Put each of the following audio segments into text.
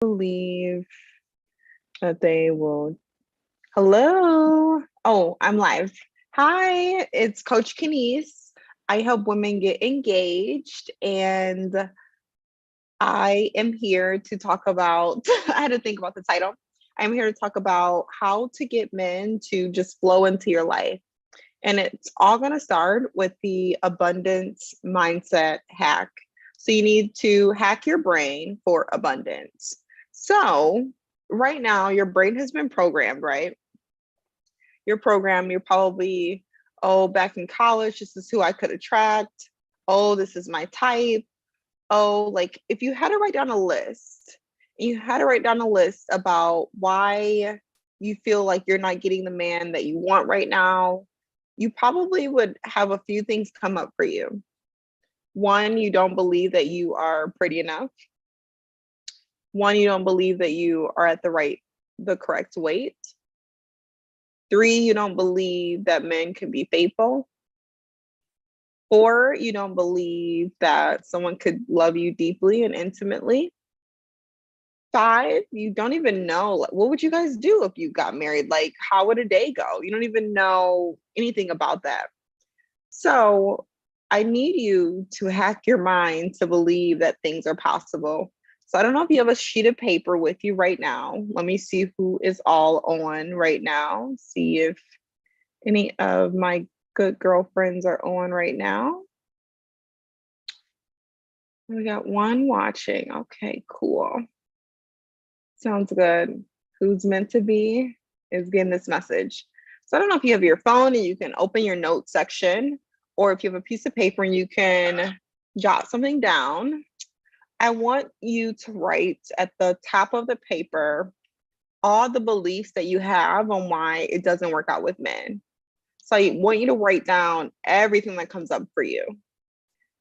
Believe that they will. Hello. Oh, I'm live. Hi, it's Coach Kenise. I help women get engaged, and I am here to talk about. I had to think about the title. I'm here to talk about how to get men to just flow into your life. And it's all going to start with the abundance mindset hack. So you need to hack your brain for abundance. So right now, your brain has been programmed, right? You're programmed, you're probably, oh, back in college, this is who I could attract. Oh, this is my type. Oh, like if you had to write down a list, you had to write down a list about why you feel like you're not getting the man that you want right now, you probably would have a few things come up for you. One, you don't believe that you are pretty enough. One, you don't believe that you are at the correct weight. Three, you don't believe that men can be faithful. Four, you don't believe that someone could love you deeply and intimately. Five, you don't even know, like, what would you guys do if you got married? Like, how would a day go? You don't even know anything about that. So I need you to hack your mind to believe that things are possible. So I don't know if you have a sheet of paper with you right now. Let me see who is all on right now. See if any of my good girlfriends are on right now. We got one watching. Okay, cool. Sounds good. Who's meant to be is getting this message. So I don't know if you have your phone and you can open your notes section, or if you have a piece of paper and you can jot something down. I want you to write at the top of the paper all the beliefs that you have on why it doesn't work out with men. So I want you to write down everything that comes up for you.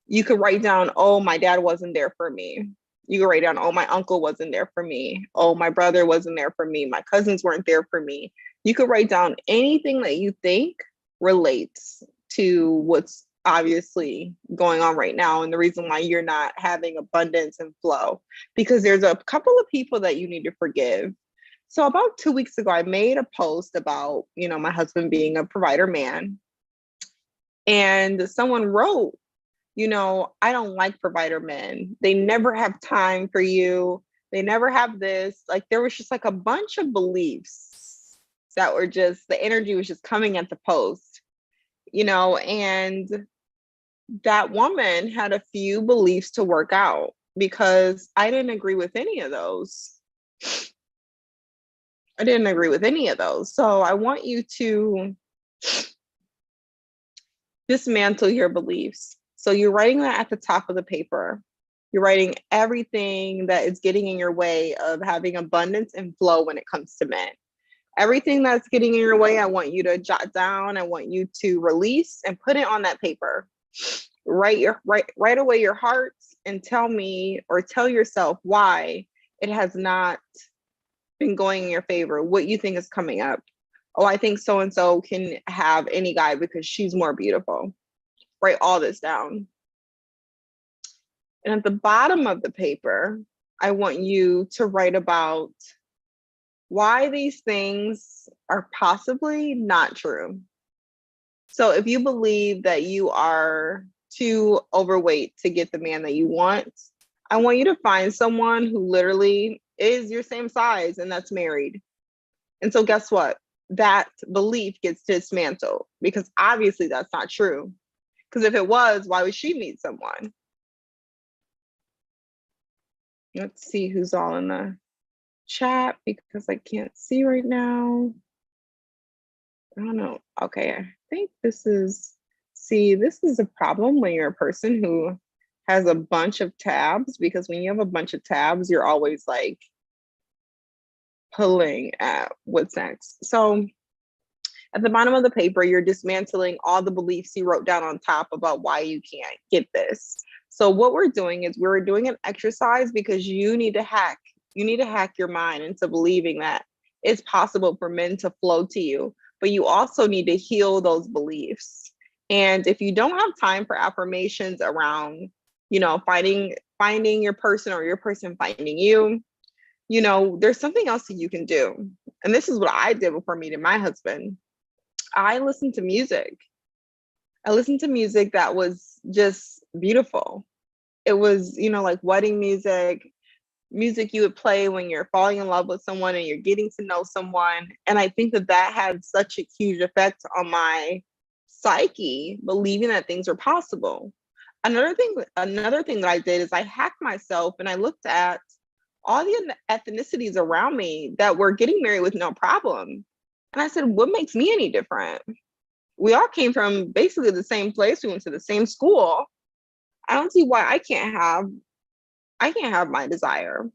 You could write down, oh, my dad wasn't there for me. You could write down, oh, my uncle wasn't there for me. Oh, my brother wasn't there for me. My cousins weren't there for me. You could write down anything that you think relates to what's obviously going on right now and the reason why you're not having abundance and flow, because there's a couple of people that you need to forgive. So about 2 weeks ago, I made a post about, my husband being a provider man. And someone wrote, I don't like provider men. They never have time for you. They never have this. Like there was just like a bunch of beliefs that were just, the energy was just coming at the post, and that woman had a few beliefs to work out because I didn't agree with any of those. I didn't agree with any of those. So I want you to dismantle your beliefs. So you're writing that at the top of the paper. You're writing everything that is getting in your way of having abundance and flow when it comes to men. Everything that's getting in your way, I want you to jot down. I want you to release and put it on that paper. Write away your heart and tell me or tell yourself why it has not been going in your favor, what you think is coming up. Oh, I think so and so can have any guy because she's more beautiful. Write all this down. And at the bottom of the paper, I want you to write about why these things are possibly not true. So if you believe that you are too overweight to get the man that you want, I want you to find someone who literally is your same size and that's married. And so guess what? That belief gets dismantled because obviously that's not true. Because if it was, why would she meet someone? Let's see who's all in the chat because I can't see right now. I don't know. Okay, I think this is a problem when you're a person who has a bunch of tabs, because when you have a bunch of tabs, you're always like pulling at what's next. So at the bottom of the paper, you're dismantling all the beliefs you wrote down on top about why you can't get this. So what we're doing is we're doing an exercise because you need to hack your mind into believing that it's possible for men to flow to you, but you also need to heal those beliefs. And if you don't have time for affirmations around, finding your person or your person finding you, there's something else that you can do. And this is what I did before meeting my husband. I listened to music. I listened to music that was just beautiful. It was, like wedding music, music you would play when you're falling in love with someone and you're getting to know someone. And I think that that had such a huge effect on my psyche, believing that things were possible. Another thing that I did is I hacked myself and I looked at all the ethnicities around me that were getting married with no problem. And I said, what makes me any different? We all came from basically the same place. We went to the same school. I don't see why I can't have my desire.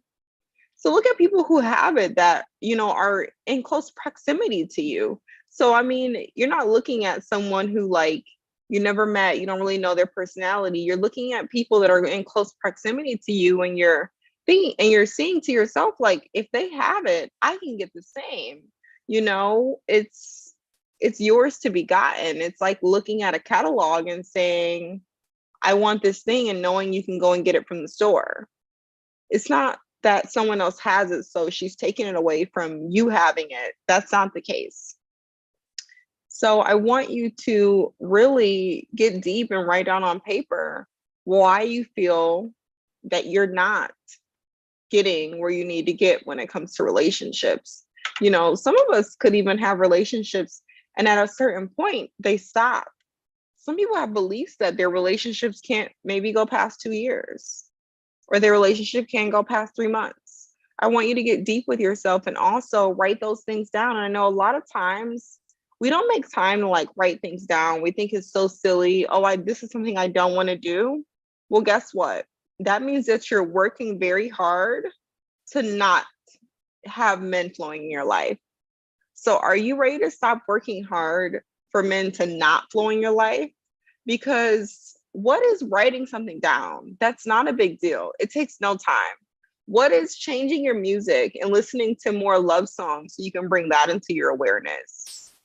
So look at people who have it that, are in close proximity to you. So I mean, you're not looking at someone who like you never met, you don't really know their personality. You're looking at people that are in close proximity to you and you're thinking and you're seeing to yourself, like, if they have it, I can get the same. It's yours to be gotten. It's like looking at a catalog and saying, I want this thing, and knowing you can go and get it from the store. It's not that someone else has it, so she's taking it away from you having it. That's not the case. So I want you to really get deep and write down on paper why you feel that you're not getting where you need to get when it comes to relationships. Some of us could even have relationships and at a certain point they stop. Some people have beliefs that their relationships can't maybe go past 2 years, or their relationship can't go past 3 months. I want you to get deep with yourself and also write those things down. And I know a lot of times we don't make time to like write things down. We think it's so silly. Oh, this is something I don't want to do. Well, guess what? That means that you're working very hard to not have men flowing in your life. So are you ready to stop working hard for men to not flow in your life? Because what is writing something down? That's not a big deal. It takes no time. What is changing your music and listening to more love songs so you can bring that into your awareness?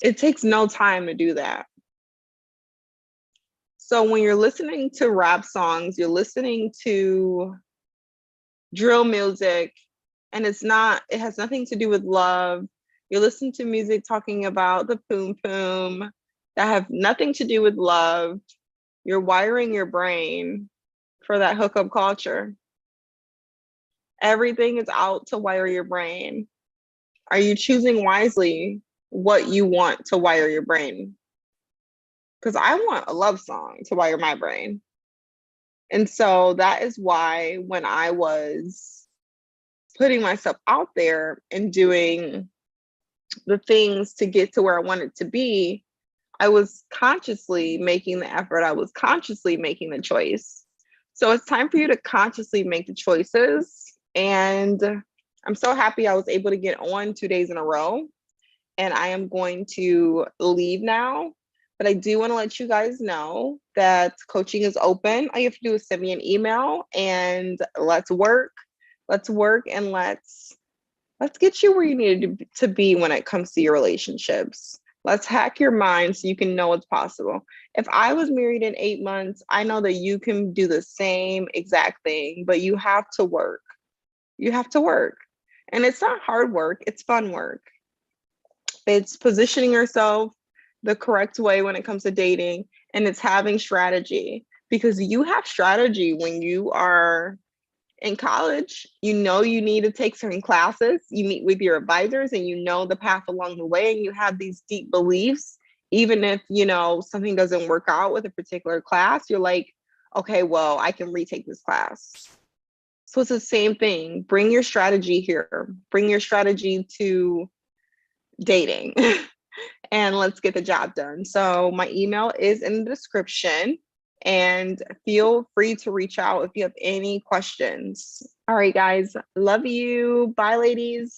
It takes no time to do that. So when you're listening to rap songs, you're listening to drill music, and it has nothing to do with love. You listen to music talking about the poom poom that have nothing to do with love. You're wiring your brain for that hookup culture. Everything is out to wire your brain. Are you choosing wisely what you want to wire your brain? Because I want a love song to wire my brain. And so that is why when I was putting myself out there and doing the things to get to where I wanted to be, I was consciously making the effort. I was consciously making the choice. So it's time for you to consciously make the choices. And I'm so happy I was able to get on 2 days in a row. And I am going to leave now. But I do want to let you guys know that coaching is open. All you have to do is send me an email and let's work. Let's work and let's get you where you need to be when it comes to your relationships. Let's hack your mind so you can know what's possible. If I was married in 8 months, I know that you can do the same exact thing, but you have to work. You have to work. And it's not hard work, it's fun work. It's positioning yourself the correct way when it comes to dating, and it's having strategy, because you have strategy when you are in college. You need to take certain classes, you meet with your advisors, and you know the path along the way, and you have these deep beliefs. Even if something doesn't work out with a particular class, you're like, okay, well, I can retake this class. So it's the same thing. Bring your strategy here. Bring your strategy to dating and let's get the job done. So my email is in the description, and feel free to reach out if you have any questions. All right, guys. Love you. Bye, ladies.